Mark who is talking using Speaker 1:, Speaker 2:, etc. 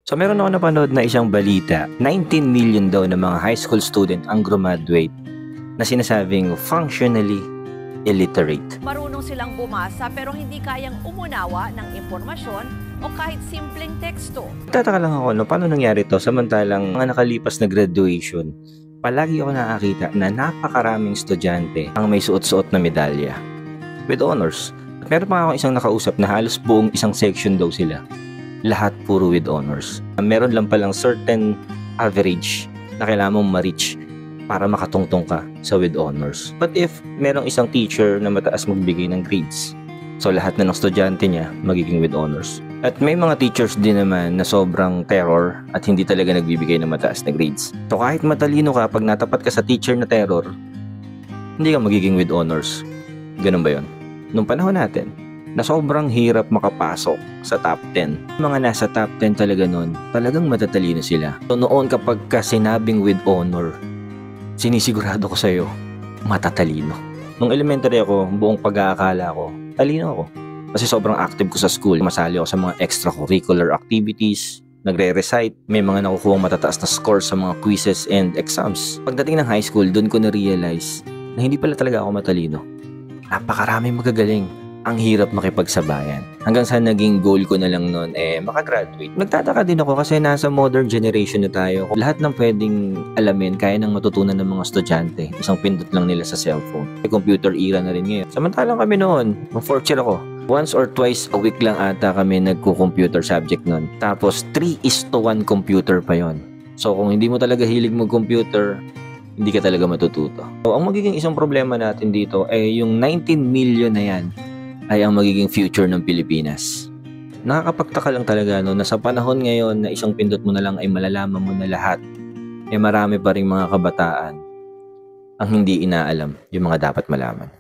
Speaker 1: So meron ako napanood na isang balita, 19 million daw na mga high school student ang graduate na sinasabing functionally illiterate.
Speaker 2: Marunong silang bumasa pero hindi kayang umunawa ng impormasyon o kahit simpleng teksto.
Speaker 1: Tataka lang ako, paano nangyari to samantalang mga nakalipas na graduation, palagi ako nakakita na napakaraming estudyante ang may suot-suot na medalya with honors. At meron pa ako isang nakausap na halos buong isang section daw sila. Lahat puro with honors. Meron lang palang certain average na kailangan mong ma-reach para makatungtong ka sa with honors. But if merong isang teacher na mataas magbigay ng grades, so lahat na ng estudyante niya magiging with honors. At may mga teachers din naman na sobrang terror at hindi talaga nagbibigay ng mataas na grades. So kahit matalino ka, pag natapat ka sa teacher na terror, hindi ka magiging with honors. Ganun ba yun? Nung panahon natin, na sobrang hirap makapasok sa top 10. Mga nasa top 10 talaga nun, talagang matatalino sila. So noon kapag ka sinabing with honor, sinisigurado ko sa'yo, matatalino. Nung elementary ako, buong pag-aakala ko, talino ako. Kasi sobrang active ko sa school. Masali ako sa mga extracurricular activities, nagre-recite, may mga nakukuhang matataas na scores sa mga quizzes and exams. Pagdating ng high school, doon ko na-realize na hindi pala talaga ako matalino. Napakaraming magagaling. Ang hirap makipagsabayan. Hanggang sa naging goal ko na lang noon, makagraduate. Nagtataka din ako kasi nasa modern generation na tayo. Lahat ng pwedeng alamin, kaya nang matutunan ng mga estudyante. Isang pindot lang nila sa cellphone. May computer era na rin ngayon. Samantalang kami noon, nung fourth year ako, once or twice a week lang ata kami nagko-computer subject noon. Tapos 3:1 computer pa yon. So kung hindi mo talaga hilig mag-computer, hindi ka talaga matututo. So, ang magiging isang problema natin dito ay yung 19 million na yan ay ang magiging future ng Pilipinas. Nakakapagtaka lang talaga na sa panahon ngayon na isang pindot mo na lang ay malalaman mo na lahat, marami pa ring mga kabataan ang hindi inaalam yung mga dapat malaman.